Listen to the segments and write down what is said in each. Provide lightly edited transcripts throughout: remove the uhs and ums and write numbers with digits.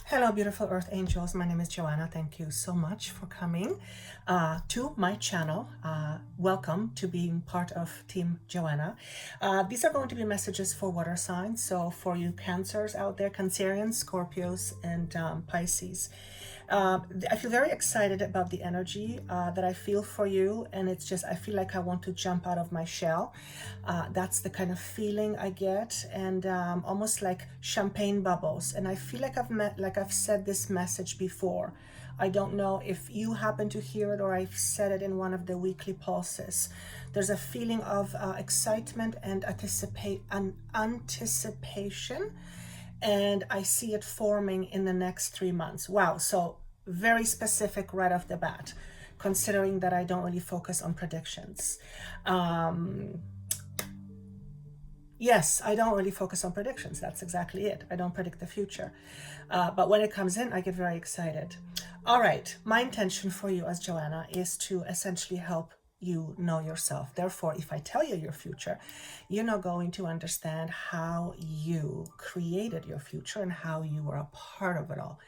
Hello, beautiful Earth Angels. My name is Joanna. Thank you so much for coming to my channel. Welcome to being part of Team Joanna. These are going to be messages for water signs. So for you Cancers out there, Cancerians, Scorpios, and Pisces. I feel very excited about the energy that I feel for you, and it's just I feel like I want to jump out of my shell. That's the kind of feeling I get, and almost like champagne bubbles. And I feel like I've said this message before. I don't know if you happen to hear it or I've said it in one of the weekly pulses. There's a feeling of excitement and anticipation, and I see it forming in the next 3 months. Wow, so very specific right off the bat, considering that I don't really focus on predictions. Yes, I don't really focus on predictions. That's exactly it. I don't predict the future. But when it comes in, I get very excited. All right, my intention for you as Joanna is to essentially help you know yourself. Therefore, if I tell you your future, you're not going to understand how you created your future and how you were a part of it all.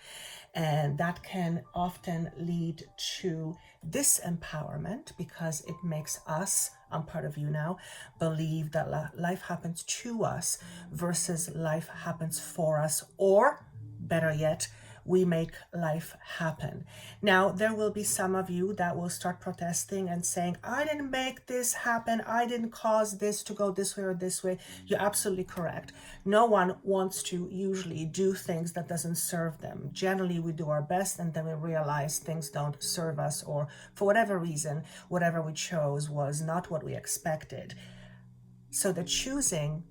And that can often lead to disempowerment because it makes us, I'm part of you now, believe that life happens to us versus life happens for us, or better yet, we make life happen. Now, there will be some of you that will start protesting and saying, I didn't make this happen. I didn't cause this to go this way or this way. You're absolutely correct. No one wants to usually do things that doesn't serve them. Generally, we do our best and then we realize things don't serve us, or for whatever reason, whatever we chose was not what we expected. So the choosing,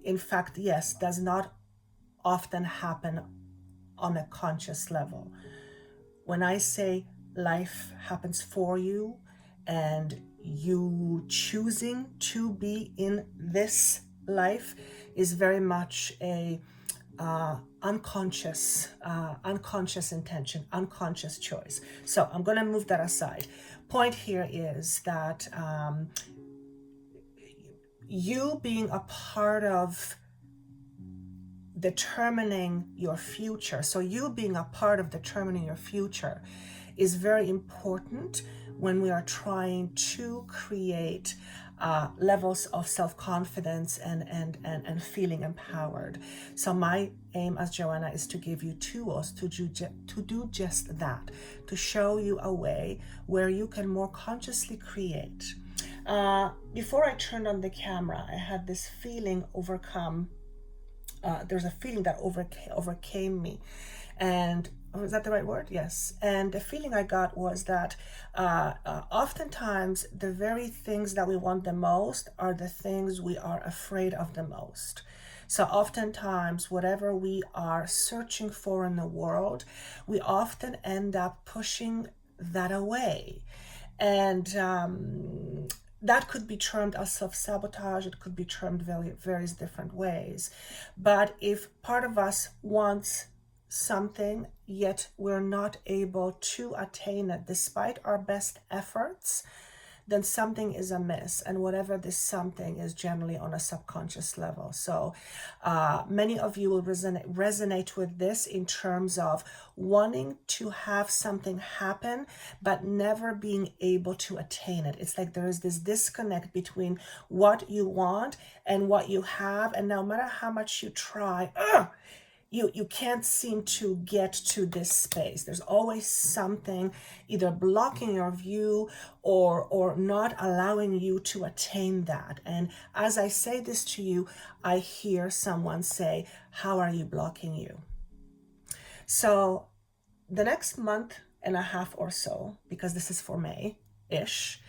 in fact, yes, does not often happen on a conscious level. When I say life happens for you and you choosing to be in this life is very much a unconscious intention, unconscious choice. So I'm going to move that aside. Point here is that you being a part of determining your future. So you being a part of determining your future is very important when we are trying to create levels of self-confidence and feeling empowered. So my aim as Joanna is to give you tools to do just that, to show you a way where you can more consciously create. Before I turned on the camera, I had this feeling overcome. There's a feeling that overcame me, and is that the right word? Yes. And the feeling I got was that oftentimes the very things that we want the most are the things we are afraid of the most. So oftentimes, whatever we are searching for in the world, we often end up pushing that away. And that could be termed as self-sabotage. It could be termed various different ways. But if part of us wants something, yet we're not able to attain it despite our best efforts, then something is amiss. And whatever this something is generally on a subconscious level. So many of you will resonate with this in terms of wanting to have something happen, but never being able to attain it. It's like there is this disconnect between what you want and what you have. And no matter how much you try, you can't seem to get to this space. There's always something either blocking your view or not allowing you to attain that. And as I say this to you, I hear someone say, how are you blocking you? So the next month and a half or so, because this is for May-ish,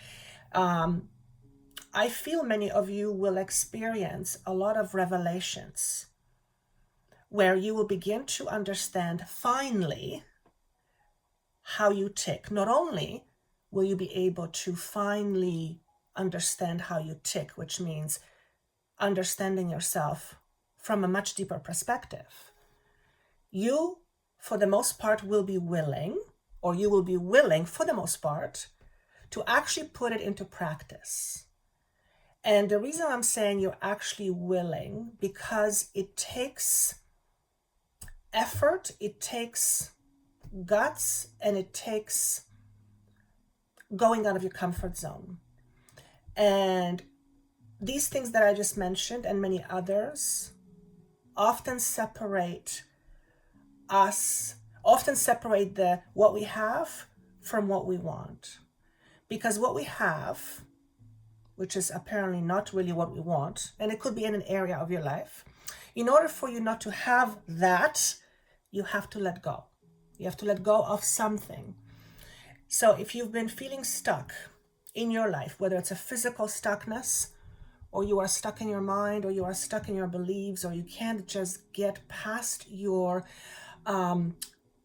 I feel many of you will experience a lot of revelations where you will begin to understand finally how you tick. Not only will you be able to finally understand how you tick, which means understanding yourself from a much deeper perspective, you, for the most part, will be willing, or you will be willing, for the most part, to actually put it into practice. And the reason I'm saying you're actually willing, because it takes effort, it takes guts, and it takes going out of your comfort zone. And these things that I just mentioned and many others often separate us, often separate the what we have from what we want. Because what we have, which is apparently not really what we want, and it could be in an area of your life, in order for you not to have that, you have to let go. You have to let go of something. So if you've been feeling stuck in your life, whether it's a physical stuckness, or you are stuck in your mind, or you are stuck in your beliefs, or you can't just get past your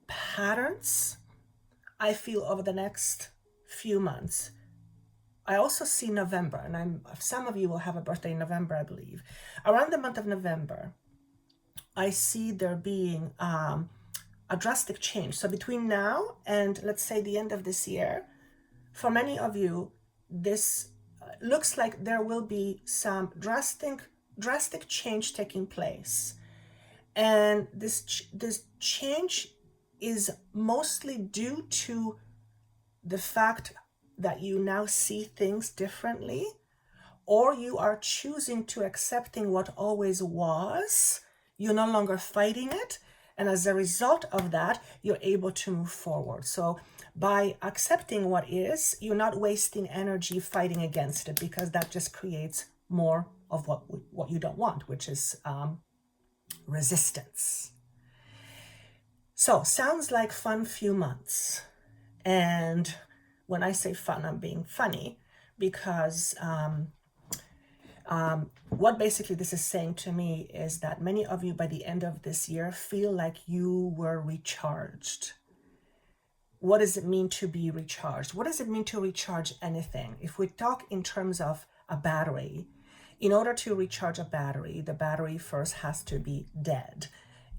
patterns, I feel over the next few months. I also see November, and some of you will have a birthday in November, I believe. Around the month of November, I see there being a drastic change. So between now and let's say the end of this year, for many of you, this looks like there will be some drastic change taking place. And this change is mostly due to the fact that you now see things differently, or you are choosing to accepting what always was. You're no longer fighting it. And as a result of that, you're able to move forward. So by accepting what is, you're not wasting energy fighting against it, because that just creates more of what you don't want, which is resistance. So sounds like fun few months. And when I say fun, I'm being funny, because what basically this is saying to me is that many of you by the end of this year feel like you were recharged. What does it mean to be recharged? What does it mean to recharge anything? If we talk in terms of a battery, in order to recharge a battery, the battery first has to be dead.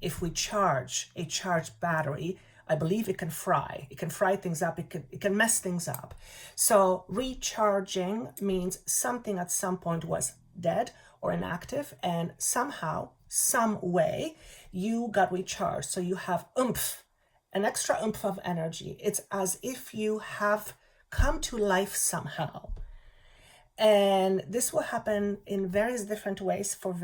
If we charge a charged battery, I believe it can fry. It can fry things up. It can mess things up. So recharging means something at some point was dead or inactive, and somehow, some way, you got recharged. So you have oomph, an extra oomph of energy. It's as if you have come to life somehow. And this will happen in various different ways for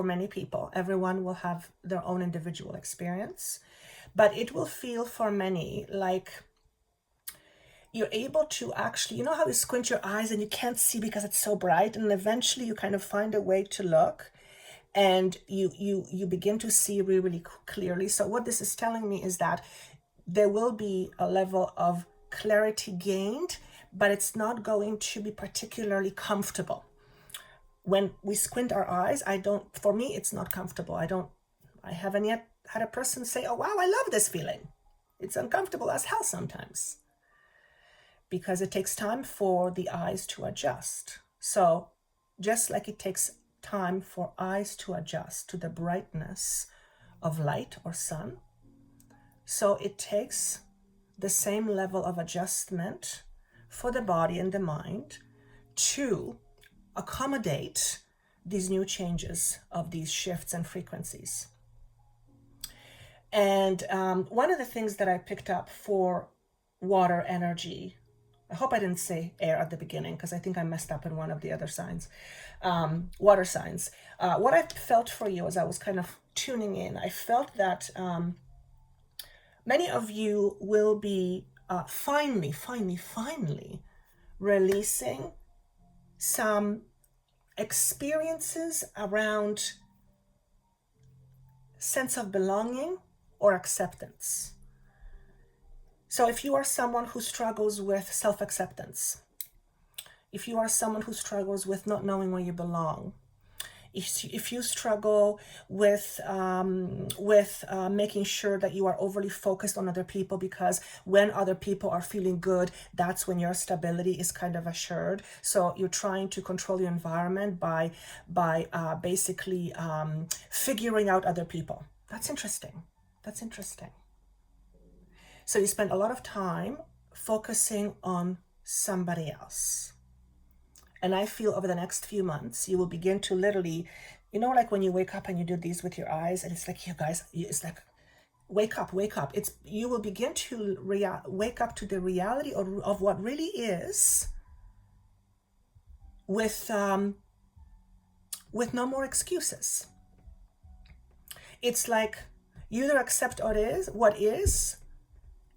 many people. Everyone will have their own individual experience, but it will feel for many like you're able to actually, you know how you squint your eyes and you can't see because it's so bright, and eventually you kind of find a way to look, and you begin to see really, really clearly. So what this is telling me is that there will be a level of clarity gained, but it's not going to be particularly comfortable. When we squint our eyes, for me, it's not comfortable. I haven't yet had a person say, oh, wow, I love this feeling. It's uncomfortable as hell sometimes, because it takes time for the eyes to adjust. So just like it takes time for eyes to adjust to the brightness of light or sun, so it takes the same level of adjustment for the body and the mind to accommodate these new changes of these shifts and frequencies. And one of the things that I picked up for water energy, I hope I didn't say air at the beginning, because I think I messed up in one of the other signs, water signs. What I felt for you as I was kind of tuning in, I felt that many of you will be finally releasing some experiences around sense of belonging or acceptance. So if you are someone who struggles with self-acceptance, if you are someone who struggles with not knowing where you belong, if you struggle with making sure that you are overly focused on other people, because when other people are feeling good, that's when your stability is kind of assured. So you're trying to control your environment by basically figuring out other people. That's interesting. That's interesting. So you spend a lot of time focusing on somebody else. And I feel over the next few months, you will begin to literally, like when you wake up and you do these with your eyes, and it's like, you guys, it's like wake up, wake up. You will begin to wake up to the reality of what really is, with no more excuses. It's like you either accept what is,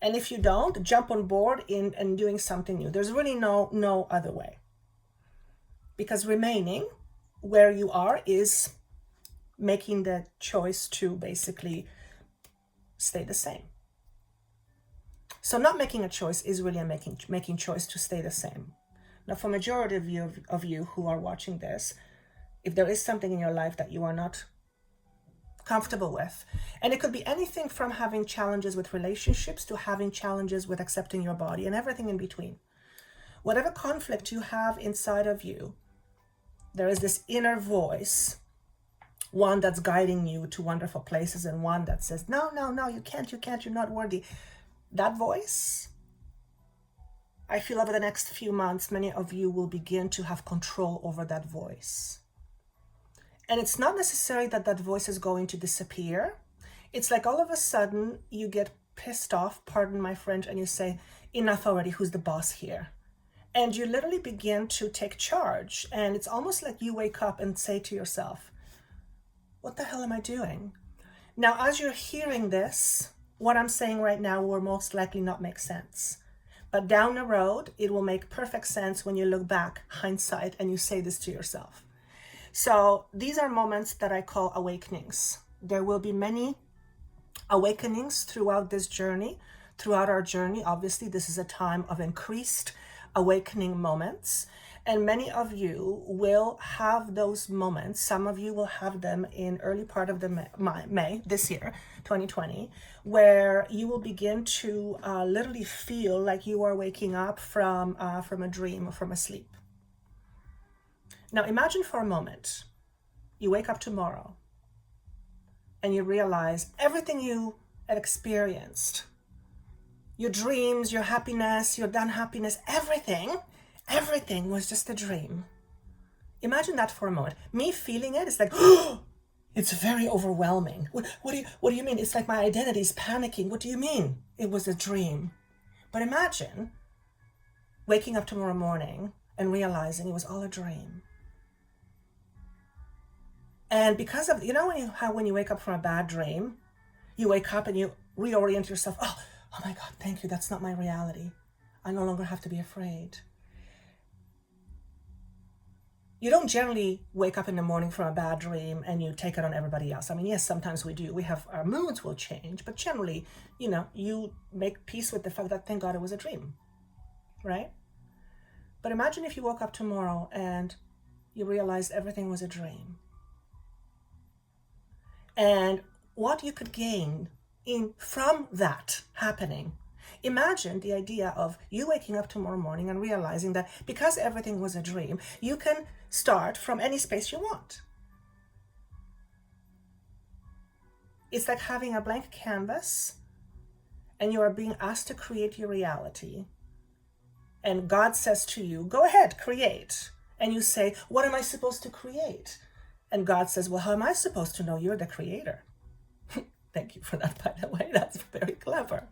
and if you don't, jump on board in doing something new. There's really no other way. Because remaining where you are is making the choice to basically stay the same. So not making a choice is really making choice to stay the same. Now, for majority of you who are watching this, if there is something in your life that you are not comfortable with, and it could be anything from having challenges with relationships to having challenges with accepting your body and everything in between. Whatever conflict you have inside of you, there is this inner voice, one that's guiding you to wonderful places and one that says, no, you can't, you're not worthy. That voice, I feel over the next few months, many of you will begin to have control over that voice. And it's not necessarily that voice is going to disappear. It's like all of a sudden you get pissed off, pardon my French, and you say, enough already, who's the boss here? And you literally begin to take charge. And it's almost like you wake up and say to yourself, what the hell am I doing? Now, as you're hearing this, what I'm saying right now will most likely not make sense. But down the road, it will make perfect sense when you look back, hindsight, and you say this to yourself. So these are moments that I call awakenings. There will be many awakenings throughout this journey, throughout our journey. Obviously, this is a time of increased awakening moments. And many of you will have those moments. Some of you will have them in early part of the May this year, 2020, where you will begin to literally feel like you are waking up from a dream or from a sleep. Now imagine for a moment, you wake up tomorrow and you realize everything you had experienced, your dreams, your happiness, your unhappiness, everything was just a dream. Imagine that for a moment. Me feeling it is like, oh, it's very overwhelming. What do you mean? It's like my identity is panicking. What do you mean? It was a dream. But imagine waking up tomorrow morning and realizing it was all a dream. And because of, how when you wake up from a bad dream, you wake up and you reorient yourself. Oh my God, thank you. That's not my reality. I no longer have to be afraid. You don't generally wake up in the morning from a bad dream and you take it on everybody else. I mean, yes, sometimes we do. Our moods will change, but generally, you make peace with the fact that thank God it was a dream, right? But imagine if you woke up tomorrow and you realized everything was a dream. And what you could gain from that happening. Imagine the idea of you waking up tomorrow morning and realizing that because everything was a dream, you can start from any space you want. It's like having a blank canvas and you are being asked to create your reality. And God says to you, go ahead, create. And you say, what am I supposed to create? And God says, well, how am I supposed to know you're the creator? Thank you for that, by the way. That's very clever.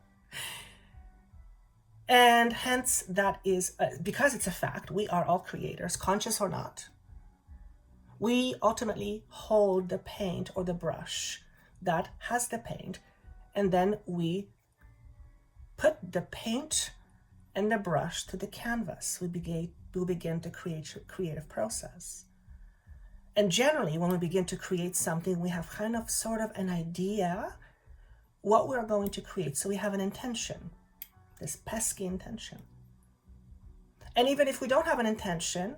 And hence, that is, because it's a fact, we are all creators, conscious or not. We ultimately hold the paint or the brush that has the paint, and then we put the paint and the brush to the canvas. We begin to create a creative process. And generally, when we begin to create something, we have kind of sort of an idea what we're going to create. So we have an intention, this pesky intention. And even if we don't have an intention,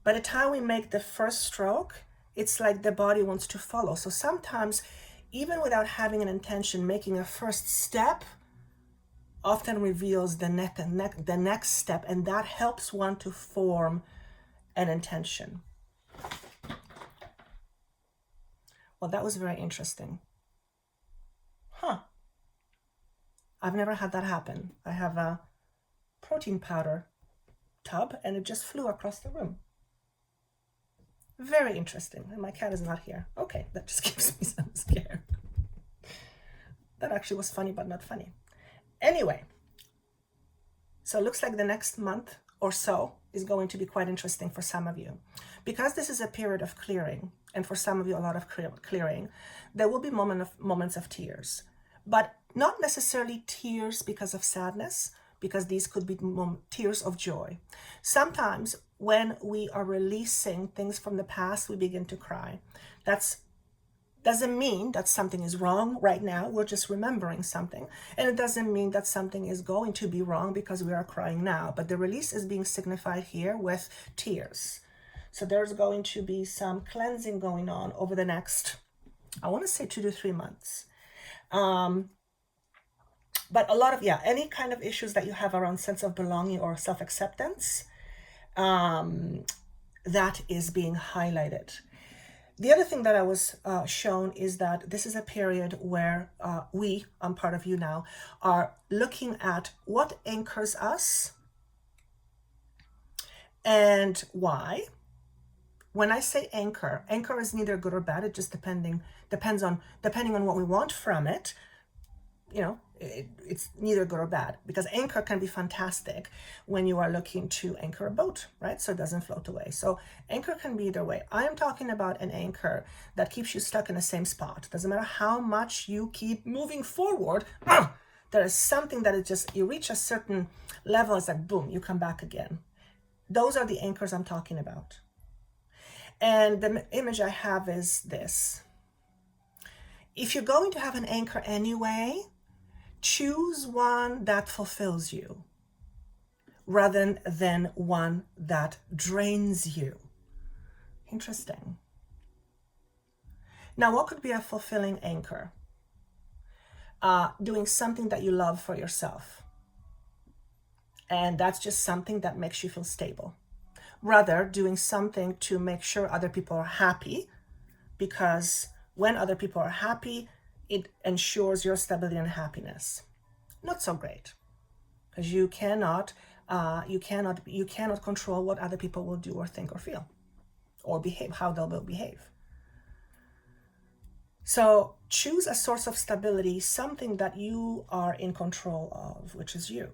by the time we make the first stroke, it's like the body wants to follow. So sometimes, even without having an intention, making a first step often reveals the next step, and that helps one to form an intention. Well, that was very interesting. I've never had that happen. I have a protein powder tub and it just flew across the room. Very interesting. And my cat is not here. Okay, that just gives me some scare. That actually was funny, but not funny. Anyway, so it looks like the next month or so is going to be quite interesting for some of you. Because this is a period of clearing, and for some of you a lot of clearing, there will be moments of tears. But not necessarily tears because of sadness, because these could be tears of joy. Sometimes when we are releasing things from the past, we begin to cry. That doesn't mean that something is wrong right now. We're just remembering something. And it doesn't mean that something is going to be wrong because we are crying now. But the release is being signified here with tears. So there's going to be some cleansing going on over the next, I want to say 2 to 3 months. But a lot of, any kind of issues that you have around sense of belonging or self-acceptance, that is being highlighted. The other thing that I was shown is that this is a period where I'm part of you now, are looking at what anchors us and why. When I say anchor is neither good or bad. It just depends on what we want from it. It's neither good or bad, because anchor can be fantastic when you are looking to anchor a boat, right? So it doesn't float away. So anchor can be either way. I am talking about an anchor that keeps you stuck in the same spot. Doesn't matter how much you keep moving forward, there is something that you reach a certain level, it's like boom, you come back again. Those are the anchors I'm talking about. And the image I have is this. If you're going to have an anchor anyway, choose one that fulfills you rather than one that drains you. Interesting. Now, what could be a fulfilling anchor? Doing something that you love for yourself. And that's just something that makes you feel stable. Rather, doing something to make sure other people are happy, because when other people are happy, it ensures your stability and happiness. Not so great, because you cannot control what other people will do or think or feel or behave, how they will behave. So choose a source of stability, something that you are in control of, which is you.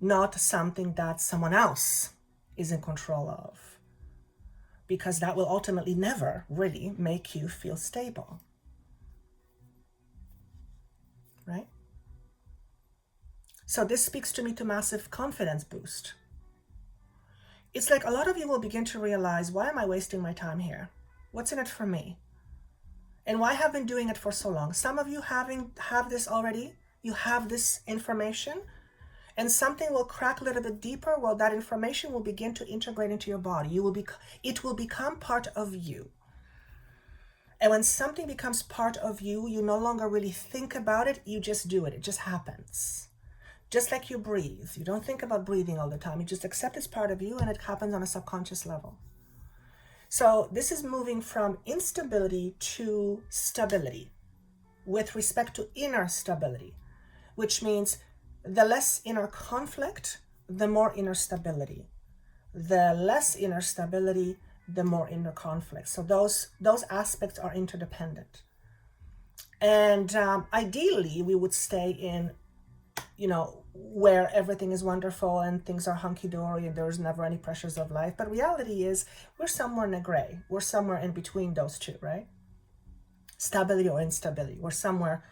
Not something that someone else is in control of, because that will ultimately never really make you feel stable, right? So this speaks to me to massive confidence boost. It's like a lot of you will begin to realize, why am I wasting my time here? What's in it for me? And why have I been doing it for so long? Some of you have this already. You have this information, and something will crack a little bit deeper. Well, that information will begin to integrate into your body. It will become part of you. And when something becomes part of you, you no longer really think about it. You just do it. It just happens. Just like you breathe. You don't think about breathing all the time. You just accept it's part of you, and it happens on a subconscious level. So this is moving from instability to stability with respect to inner stability, which means the less inner conflict, the more inner stability. The less inner stability, the more inner conflict. So those aspects are interdependent. And ideally, we would stay in, where everything is wonderful and things are hunky-dory and there's never any pressures of life. But reality is, we're somewhere in the gray. We're somewhere in between those two, right? Stability or instability. We're somewhere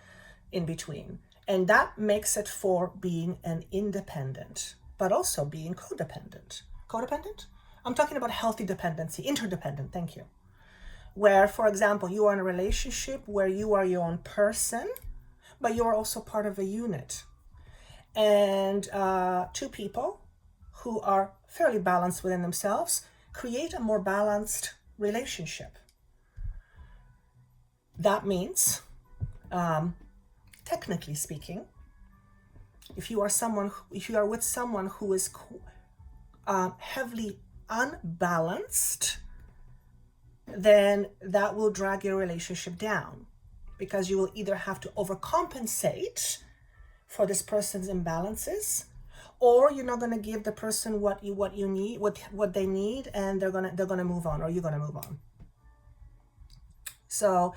in between. And that makes it for being an independent, but also being codependent. Codependent? I'm talking about healthy dependency, interdependent, thank you. Where, for example, you are in a relationship where you are your own person, but you are also part of a unit. And two people who are fairly balanced within themselves create a more balanced relationship. That means, technically speaking, if you are with someone who is heavily unbalanced, then that will drag your relationship down, because you will either have to overcompensate for this person's imbalances, or you're not going to give the person what you need, what they need, and they're gonna move on, or you're gonna move on. So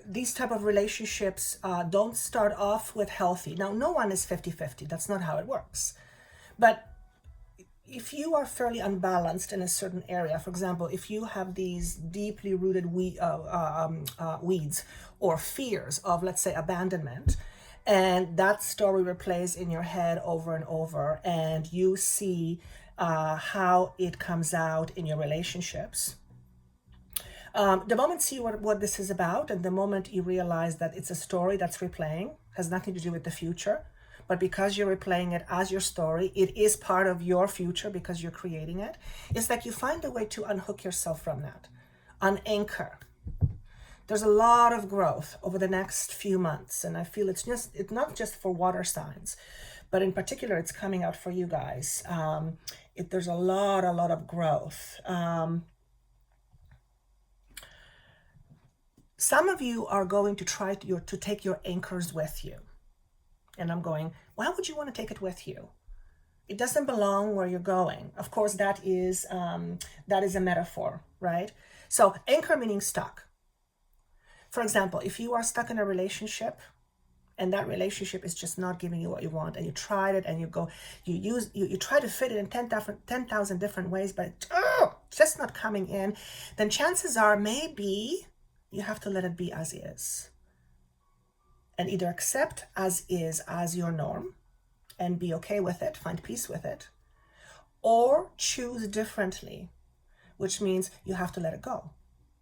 these type of relationships don't start off with healthy. Now, no one is 50-50. That's not how it works. But if you are fairly unbalanced in a certain area, for example, if you have these deeply rooted weeds or fears of, let's say, abandonment, and that story replays in your head over and over, and you see how it comes out in your relationships, the moment you see what this is about, and the moment you realize that it's a story that's replaying, has nothing to do with the future, but because you're replaying it as your story, it is part of your future because you're creating it. It's like you find a way to unhook yourself from that, unanchor. There's a lot of growth over the next few months, and I feel it's not just for water signs, but in particular, it's coming out for you guys. There's a lot of growth. Some of you are going to try to take your anchors with you. And I'm going, why would you want to take it with you? It doesn't belong where you're going. Of course, that is a metaphor, right? So anchor meaning stuck. For example, if you are stuck in a relationship and that relationship is just not giving you what you want, and you tried it and you try to fit it in 10,000 different ways, but it's just not coming in, then chances are maybe you have to let it be as is. And either accept as is as your norm and be okay with it, find peace with it, or choose differently, which means you have to let it go.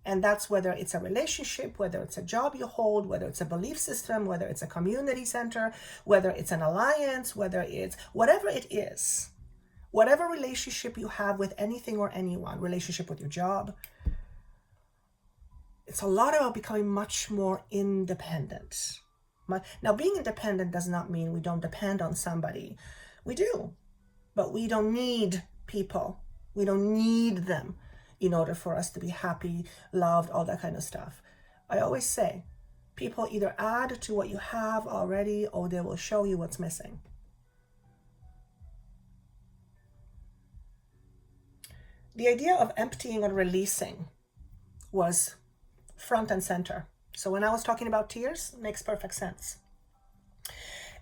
And that's whether it's a relationship, whether it's a job you hold, whether it's a belief system, whether it's a community center, whether it's an alliance, whether it's whatever it is, whatever relationship you have with anything or anyone, relationship with your job. It's a lot about becoming much more independent. Now, being independent does not mean we don't depend on somebody. We do, but we don't need people. We don't need them in order for us to be happy, loved, all that kind of stuff. I always say, people either add to what you have already or they will show you what's missing. The idea of emptying and releasing was front and center. So when I was talking about tears, it makes perfect sense.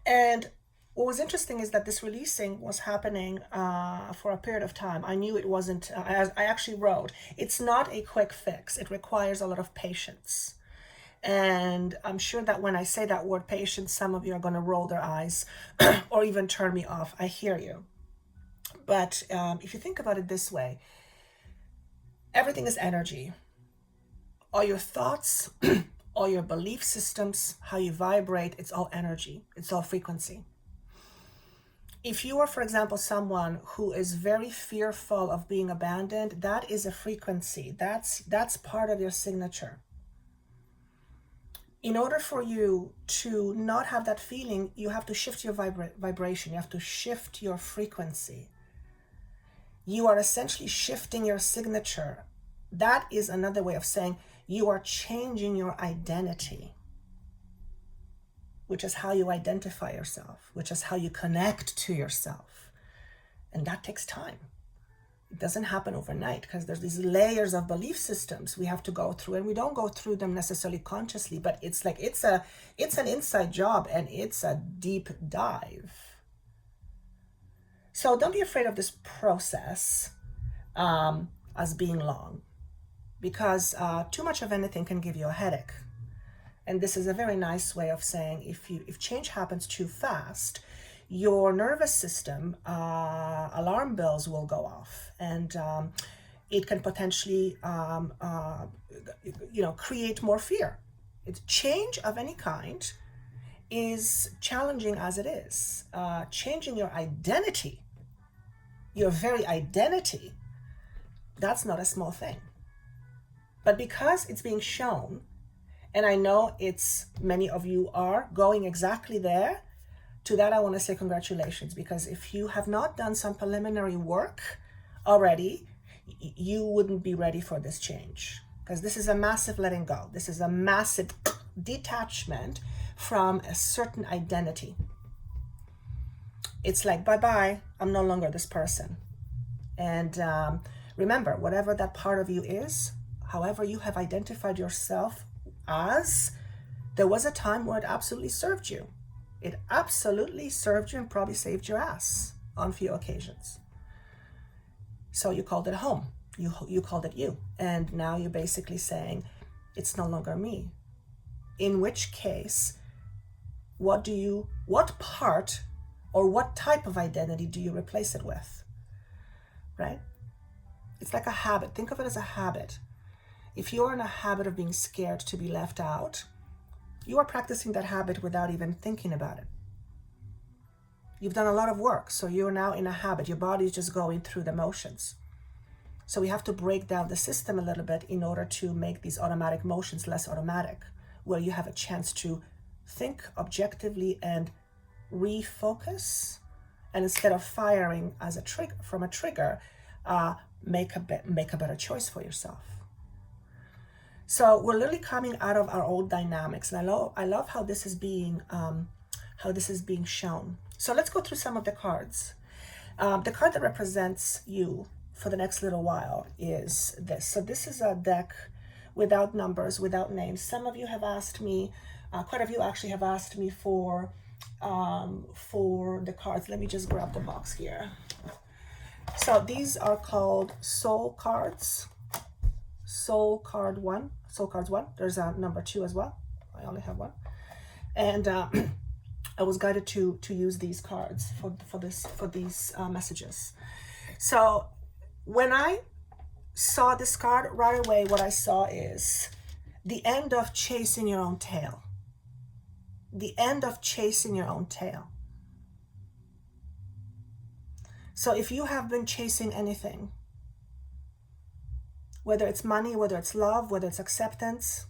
And what was interesting is that this releasing was happening for a period of time. I knew it wasn't, I actually wrote, it's not a quick fix. It requires a lot of patience. And I'm sure that when I say that word patience, some of you are going to roll their eyes or even turn me off. I hear you. But if you think about it this way, everything is energy. All your thoughts, all your belief systems, how you vibrate, it's all energy. It's all frequency. If you are, for example, someone who is very fearful of being abandoned, that is a frequency. That's part of your signature. In order for you to not have that feeling, you have to shift your vibration. You have to shift your frequency. You are essentially shifting your signature. That is another way of saying you are changing your identity, which is how you identify yourself, which is how you connect to yourself. And that takes time. It doesn't happen overnight because there's these layers of belief systems we have to go through, and we don't go through them necessarily consciously, but it's like it's an inside job and it's a deep dive. So don't be afraid of this process as being long, because too much of anything can give you a headache. And this is a very nice way of saying if change happens too fast, your nervous system alarm bells will go off, and it can potentially create more fear. Change of any kind is challenging as it is. Changing your identity, your very identity, that's not a small thing. But because it's being shown, and I know many of you are going exactly there, to that I want to say congratulations, because if you have not done some preliminary work already, you wouldn't be ready for this change, because this is a massive letting go. This is a massive detachment from a certain identity. It's like, bye-bye, I'm no longer this person. And remember, whatever that part of you is, however you have identified yourself as there was a time where it absolutely served you. It absolutely served you and probably saved your ass on a few occasions. So you called it home. You called it you. And now you're basically saying, it's no longer me. In which case, what part or what type of identity do you replace it with? Right? It's like a habit. Think of it as a habit. If you're in a habit of being scared to be left out, you are practicing that habit without even thinking about it. You've done a lot of work, so you're now in a habit. Your body is just going through the motions. So we have to break down the system a little bit in order to make these automatic motions less automatic, where you have a chance to think objectively and refocus. And instead of firing as a trigger from a trigger, make a better choice for yourself. So we're literally coming out of our old dynamics, and I love how this is being shown. So let's go through some of the cards. The card that represents you for the next little while is this. So this is a deck without numbers, without names. Some of you have asked me, quite a few actually have asked me for the cards. Let me just grab the box here. So these are called soul cards. Soul cards one. There's a number 2 as well. I only have one. And I was guided to use these cards for these messages. So when I saw this card, right away what I saw is the end of chasing your own tail. The end of chasing your own tail. So if you have been chasing anything, whether it's money, whether it's love, whether it's acceptance,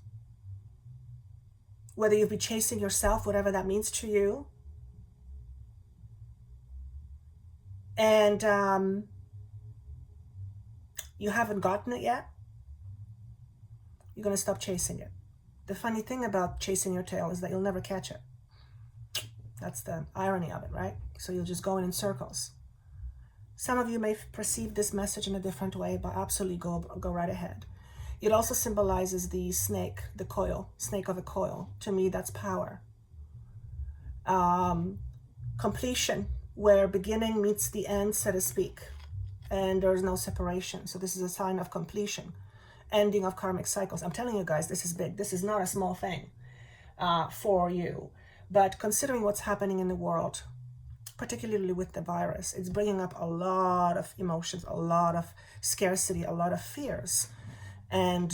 whether you've been chasing yourself, whatever that means to you, and you haven't gotten it yet, you're going to stop chasing it. The funny thing about chasing your tail is that you'll never catch it. That's the irony of it, right? So you'll just go in circles. Some of you may perceive this message in a different way, but absolutely go right ahead. It also symbolizes the snake, the coil, snake of a coil. To me, that's power. Completion, where beginning meets the end, so to speak, and there's no separation. So this is a sign of completion, ending of karmic cycles. I'm telling you guys, this is big. This is not a small thing for you. But considering what's happening in the world, particularly with the virus, it's bringing up a lot of emotions, a lot of scarcity, a lot of fears. And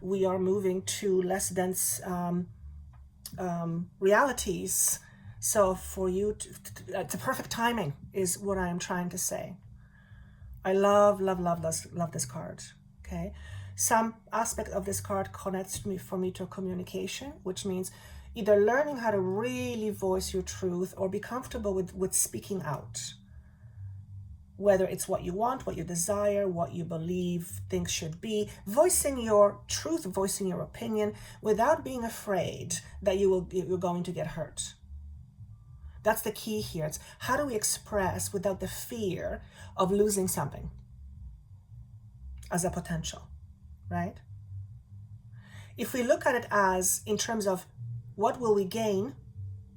we are moving to less dense realities. So for you, it's a perfect timing is what I am trying to say. I love this card, okay? Some aspect of this card connects for me to communication, which means either learning how to really voice your truth or be comfortable with speaking out. Whether it's what you want, what you desire, what you believe things should be, voicing your truth, voicing your opinion without being afraid that you're going to get hurt. That's the key here. It's how do we express without the fear of losing something as a potential, right? If we look at it as in terms of what will we gain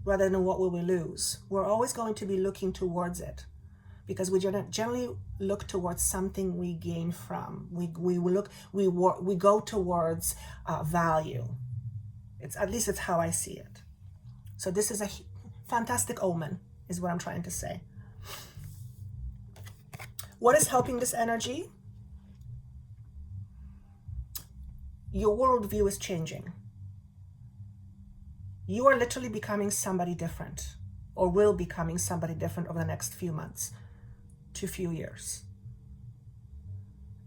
rather than what will we lose, we're always going to be looking towards it because we generally look towards something we gain from. We go towards value. At least it's how I see it. So this is a fantastic omen, is what I'm trying to say. What is helping this energy? Your worldview is changing. You are literally becoming somebody different, or will becoming somebody different over the next few months to few years.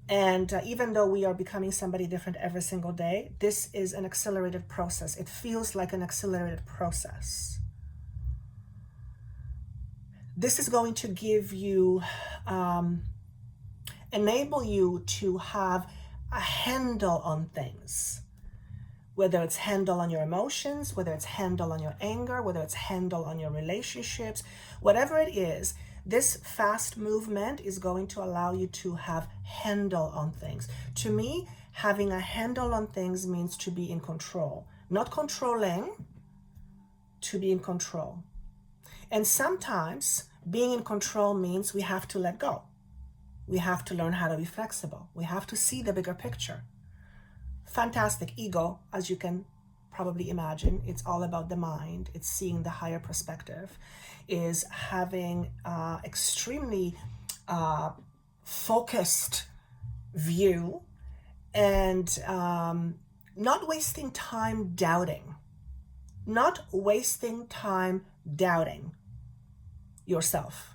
And even though we are becoming somebody different every single day, this is an accelerated process. It feels like an accelerated process. This is going to give you, enable you to have a handle on things. Whether it's handle on your emotions, whether it's handle on your anger, whether it's handle on your relationships, whatever it is, this fast movement is going to allow you to have handle on things. To me, Having a handle on things means to be in control, not controlling, to be in control. And sometimes being in control means we have to let go. We have to learn how to be flexible. We have to see the bigger picture. Fantastic ego, as you can probably imagine, it's all about the mind. It's seeing the higher perspective, is having extremely focused view, and not wasting time doubting. Not wasting time doubting yourself.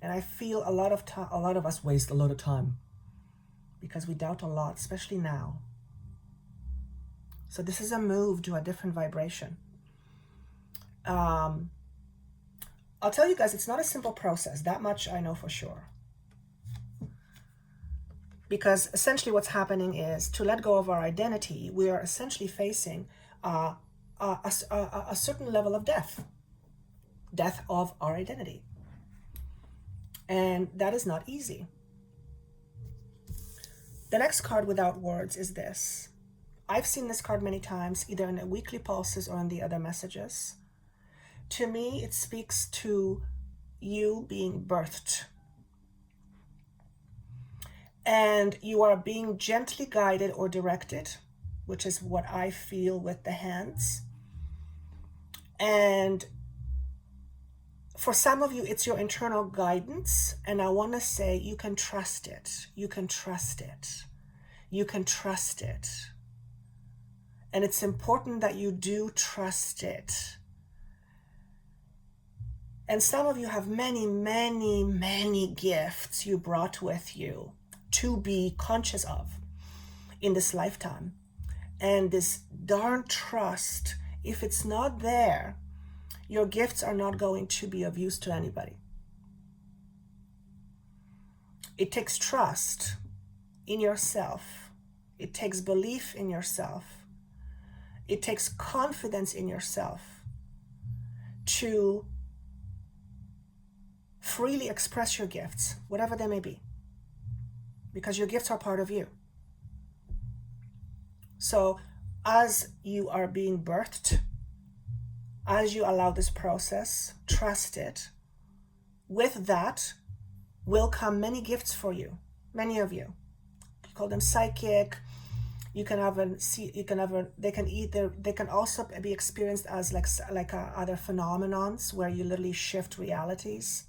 And I feel a lot of us waste a lot of time because we doubt a lot, especially now. So this is a move to a different vibration. I'll tell you guys, it's not a simple process. That much I know for sure. Because essentially what's happening is, to let go of our identity, we are essentially facing a certain level of death of our identity. And that is not easy. The next card without words is this. I've seen this card many times, either in the weekly pulses or in the other messages. To me, it speaks to you being birthed. And you are being gently guided or directed, which is what I feel with the hands. And for some of you, it's your internal guidance. And I want to say you can trust it. You can trust it. You can trust it. And it's important that you do trust it. And some of you have many, many, many gifts you brought with you to be conscious of in this lifetime. And this darn trust, if it's not there, your gifts are not going to be of use to anybody. It takes trust in yourself. It takes belief in yourself. It takes confidence in yourself to freely express your gifts, whatever they may be, because your gifts are part of you. So as you are being birthed, as you allow this process, trust it. With that will come many gifts for you, many of you. You call them psychic. You can have they can also be experienced as like other phenomenons where you literally shift realities.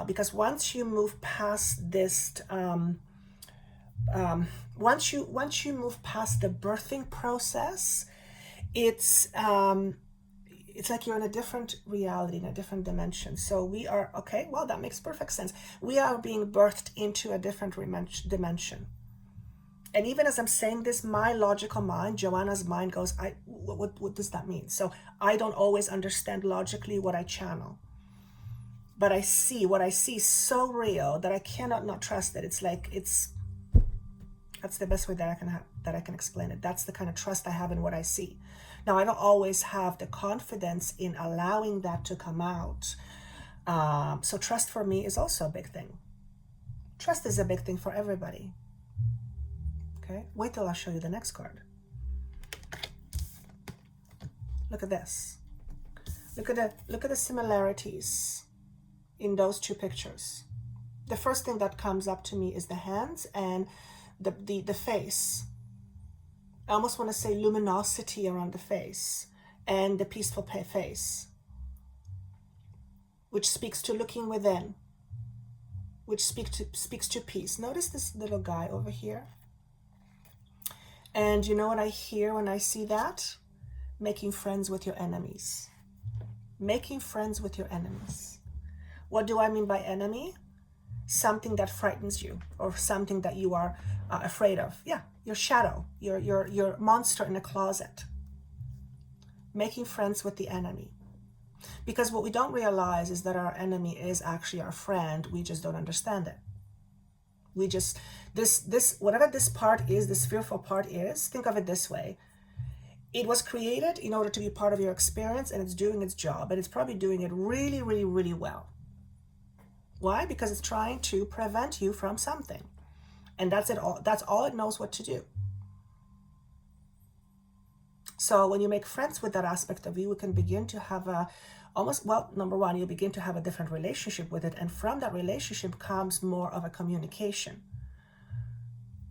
Because once you move past this, once you move past the birthing process, it's like you're in a different reality, in a different dimension. So we are, okay, well, that makes perfect sense. We are being birthed into a different dimension. And even as I'm saying this, my logical mind, Joanna's mind goes, what does that mean? So I don't always understand logically what I channel. But I see, what I see is so real that I cannot not trust it. It's like, that's the best way that I can explain it. That's the kind of trust I have in what I see. Now, I don't always have the confidence in allowing that to come out. So trust for me is also a big thing. Trust is a big thing for everybody. Okay, wait till I show you the next card. Look at this. Look at the similarities in those two pictures. The first thing that comes up to me is the hands and the face. I almost want to say luminosity around the face and the peaceful face, which speaks to looking within, which speaks to peace. Notice this little guy over here. And you know what I hear when I see that? Making friends with your enemies. Making friends with your enemies. What do I mean by enemy? Something that frightens you or something that you are afraid of. Yeah, your shadow, your monster in a closet. Making friends with the enemy. Because what we don't realize is that our enemy is actually our friend. We just don't understand it. We just, whatever this part is, this fearful part is, think of it this way. It was created in order to be part of your experience, and it's doing its job, and it's probably doing it really, really, really well. Why? Because it's trying to prevent you from something. And that's it all. That's all it knows what to do. So when you make friends with that aspect of you, you can begin to have a number one, you begin to have a different relationship with it. And from that relationship comes more of a communication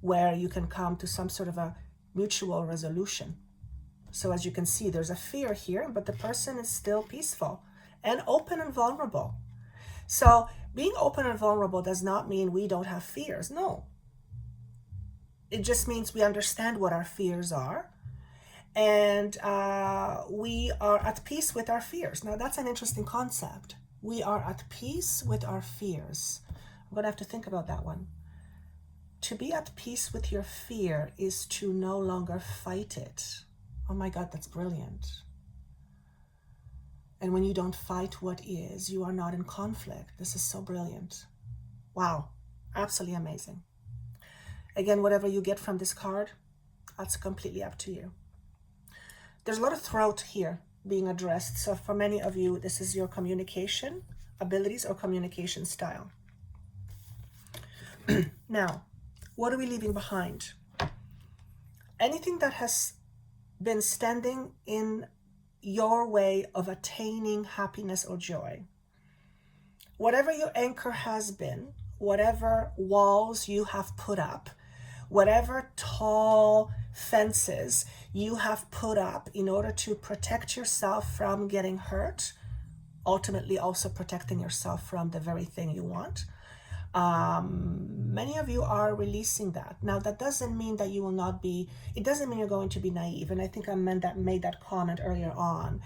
where you can come to some sort of a mutual resolution. So as you can see, there's a fear here, but the person is still peaceful and open and vulnerable. So being open and vulnerable does not mean we don't have fears. No. It just means we understand what our fears are. And we are at peace with our fears. Now, that's an interesting concept. We are at peace with our fears. I'm going to have to think about that one. To be at peace with your fear is to no longer fight it. Oh my God, that's brilliant. And when you don't fight what is, you are not in conflict. This is so brilliant. Wow, absolutely amazing. Again, whatever you get from this card, that's completely up to you. There's a lot of throat here being addressed. So for many of you, this is your communication abilities or communication style. Now, what are we leaving behind? Anything that has been standing in your way of attaining happiness or joy. Whatever your anchor has been, whatever walls you have put up, whatever tall fences you have put up in order to protect yourself from getting hurt, ultimately also protecting yourself from the very thing you want. Many of you are releasing that. Now, that doesn't mean that you will not be, it doesn't mean you're going to be naive. And I think I made that comment earlier on.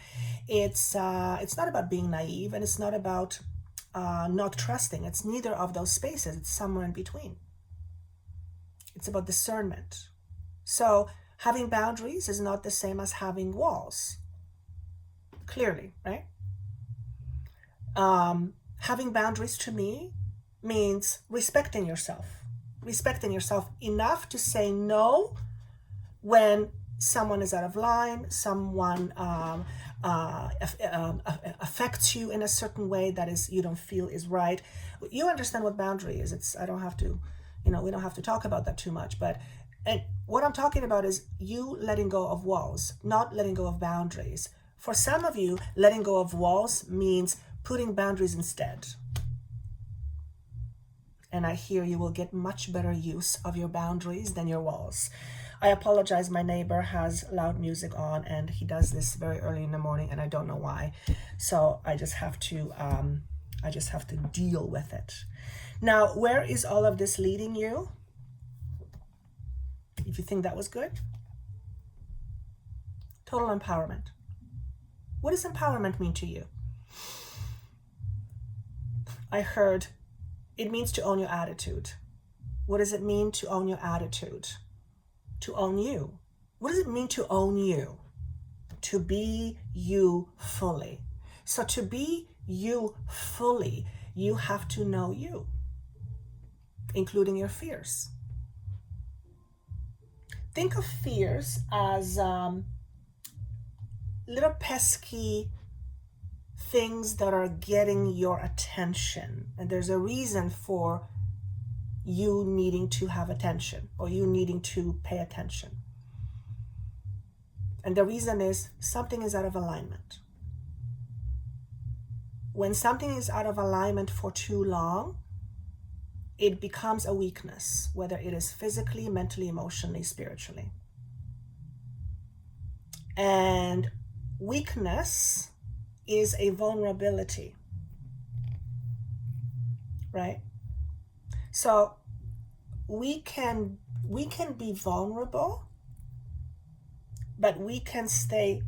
It's not about being naive, and it's not about not trusting. It's neither of those spaces. It's somewhere in between. It's about discernment. So having boundaries is not the same as having walls. Clearly, right? Having boundaries to me means respecting yourself enough to say no when someone is out of line, someone affects you in a certain way that is you don't feel is right. You understand what boundary is. I don't have to, we don't have to talk about that too much, but and what I'm talking about is you letting go of walls, not letting go of boundaries. For some of you, letting go of walls means putting boundaries instead. And I hear you will get much better use of your boundaries than your walls. I apologize. My neighbor has loud music on, and he does this very early in the morning, and I don't know why. So I just have to deal with it. Now, where is all of this leading you? If you think that was good, total empowerment. What does empowerment mean to you? I heard it means to own your attitude. What does it mean to own your attitude? To own you. What does it mean to own you? To be you fully. So to be you fully, you have to know you, including your fears. Think of fears as little pesky things that are getting your attention. And there's a reason for you needing to have attention or you needing to pay attention. And the reason is something is out of alignment. When something is out of alignment for too long, it becomes a weakness, whether it is physically, mentally, emotionally, spiritually. And weakness is a vulnerability, right? So we can be vulnerable, but we can stay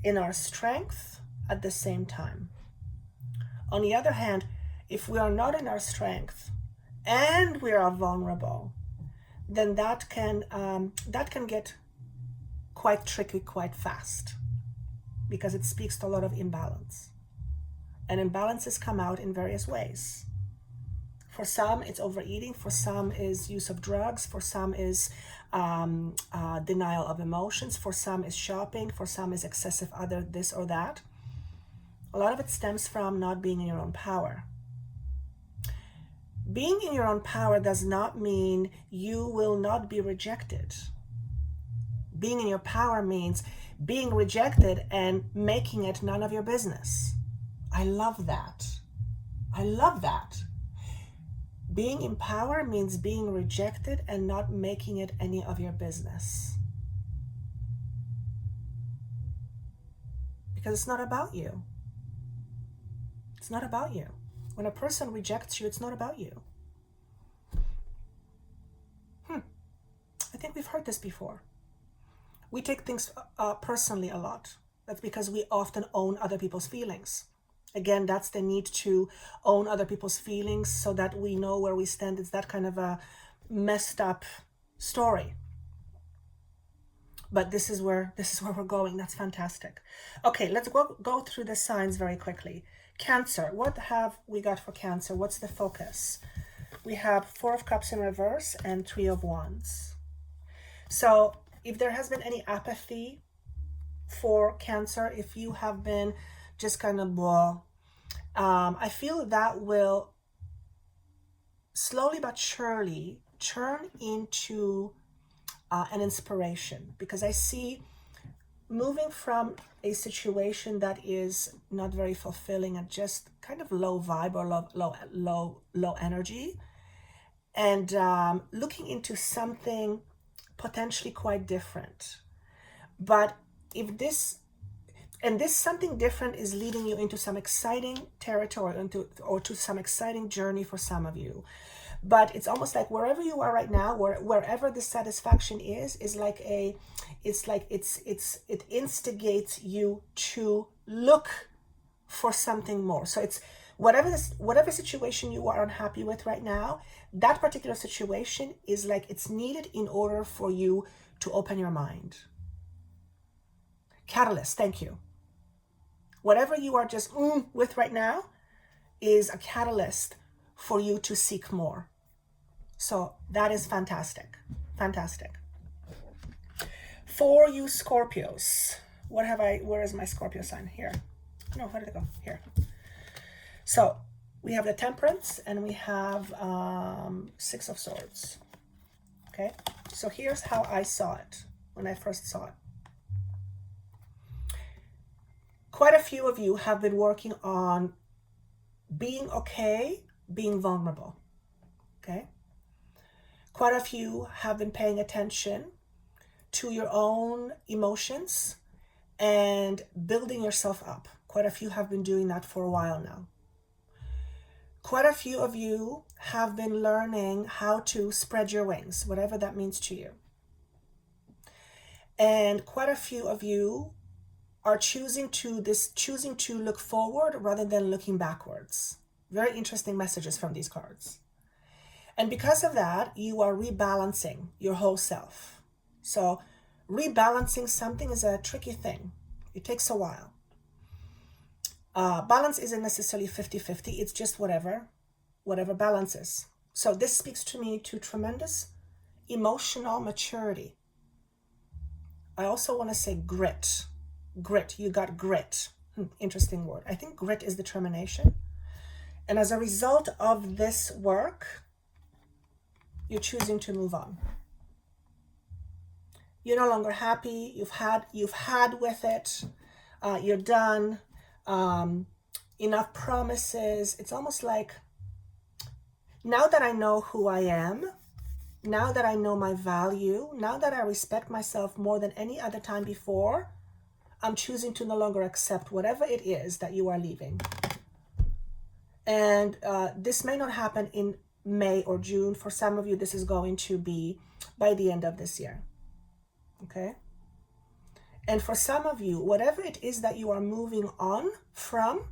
in our strength at the same time. On the other hand, if we are not in our strength and we are vulnerable, then that can get quite tricky quite fast, because it speaks to a lot of imbalance. And imbalances come out in various ways. For some, it's overeating. For some is use of drugs. For some is denial of emotions. For some is shopping. For some is excessive other this or that. A lot of it stems from not being in your own power. Being in your own power does not mean you will not be rejected. Being in your power means being rejected and making it none of your business. I love that. I love that. Being in power means being rejected and not making it any of your business. Because it's not about you. It's not about you. When a person rejects you, it's not about you. I think we've heard this before. We take things personally a lot. That's because we often own other people's feelings. Again, that's the need to own other people's feelings so that we know where we stand. It's that kind of a messed up story. But this is where we're going. That's fantastic. Okay, let's go through the signs very quickly. Cancer, what have we got for Cancer? What's the focus? We have 4 of Cups in reverse and 3 of Wands. So if there has been any apathy for Cancer, if you have been just kind of blah, I feel that will slowly but surely turn into an inspiration, because I see moving from a situation that is not very fulfilling and just kind of low vibe or low energy, and looking into something potentially quite different. But if this something different is leading you into some exciting territory, or to some exciting journey for some of you. But it's almost like wherever you are right now, wherever the satisfaction is like it instigates you to look for something more. So it's whatever situation you are unhappy with right now, that particular situation is like it's needed in order for you to open your mind. Catalyst, thank you. Whatever you are just with right now is a catalyst for you to seek more. So that is fantastic. Fantastic. For you Scorpios, where is my Scorpio sign? Here. No, where did it go? Here. So we have the Temperance and we have 6 of Swords. Okay. So here's how I saw it when I first saw it. Quite a few of you have been working on being okay, being vulnerable. Okay. Quite a few have been paying attention to your own emotions and building yourself up. Quite a few have been doing that for a while now. Quite a few of you have been learning how to spread your wings, whatever that means to you. And quite a few of you are choosing to look forward rather than looking backwards. Very interesting messages from these cards. And because of that, you are rebalancing your whole self. So rebalancing something is a tricky thing. It takes a while. Balance isn't necessarily 50-50. It's just whatever balances. So this speaks to me to tremendous emotional maturity. I also want to say grit. Grit. You got grit. Interesting word. I think grit is determination. And as a result of this work, you're choosing to move on. You're no longer happy. You've had with it. You're done. Enough promises. It's almost like, now that I know who I am, now that I know my value, now that I respect myself more than any other time before, I'm choosing to no longer accept whatever it is that you are leaving. And this may not happen in May or June. For some of you, this is going to be by the end of this year. Okay? And for some of you, whatever it is that you are moving on from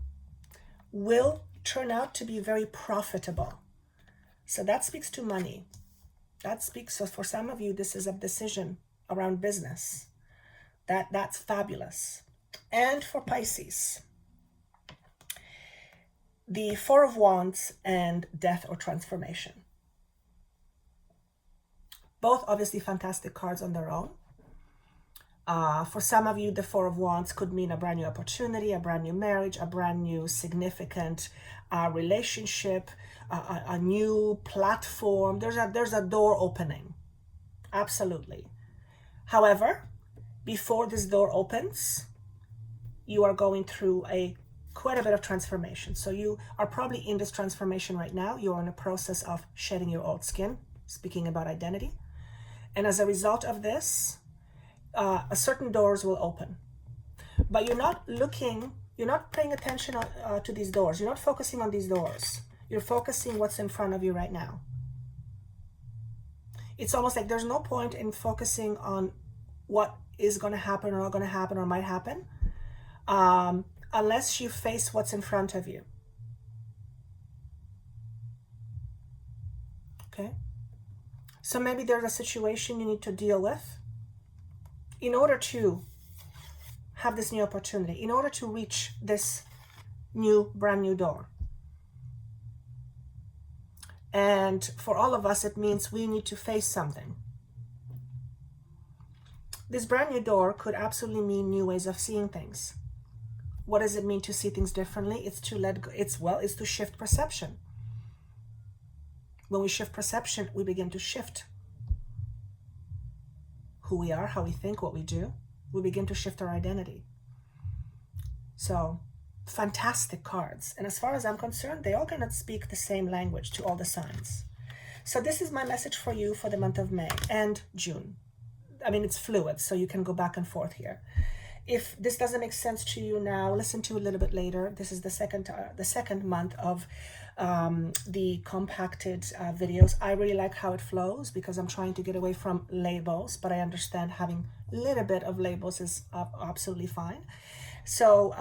will turn out to be very profitable. So that speaks to money. So for some of you, this is a decision around business. That's fabulous. And for Pisces, the 4 of Wands and Death or Transformation. Both obviously fantastic cards on their own. For some of you, the Four of Wands could mean a brand new opportunity, a brand new marriage, a brand new significant relationship, a new platform. There's a door opening. Absolutely. However, before this door opens, you are going through quite a bit of transformation. So you are probably in this transformation right now. You're in a process of shedding your old skin, speaking about identity. And as a result of this, certain doors will open. But you're not paying attention to these doors. You're not focusing on these doors. You're focusing what's in front of you right now. It's almost like there's no point in focusing on what is going to happen or not going to happen or might happen, unless you face what's in front of you. Okay? So maybe there's a situation you need to deal with in order to have this new opportunity, in order to reach this brand new door. And for all of us, it means we need to face something. This brand new door could absolutely mean new ways of seeing things. What does it mean to see things differently? It's to let go. It's to shift perception. When we shift perception, we begin to shift who we are, how we think, what we do. We begin to shift our identity. So, fantastic cards. And as far as I'm concerned, they all cannot speak the same language to all the signs. So this is my message for you for the month of May and June. I mean, it's fluid, so you can go back and forth here. If this doesn't make sense to you now, listen to it a little bit later. This is the second month of the compacted videos. I really like how it flows because I'm trying to get away from labels, but I understand having a little bit of labels is absolutely fine. So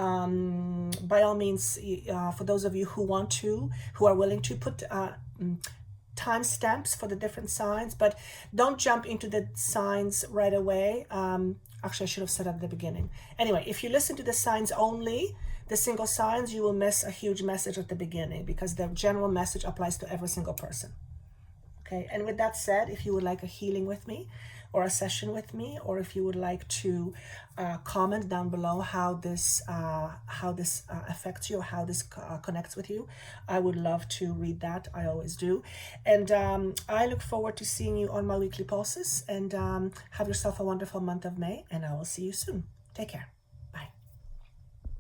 by all means, for those of you who are willing to put timestamps for the different signs, but don't jump into the signs right away. Actually, I should have said at the beginning. Anyway, if you listen to the signs only, the single signs, you will miss a huge message at the beginning because the general message applies to every single person. Okay, and with that said, if you would like a healing with me or a session with me, or if you would like to comment down below how this affects you or how this connects with you, I would love to read that. I always do. And I look forward to seeing you on my weekly pulses, and have yourself a wonderful month of May, and I will see you soon. Take care.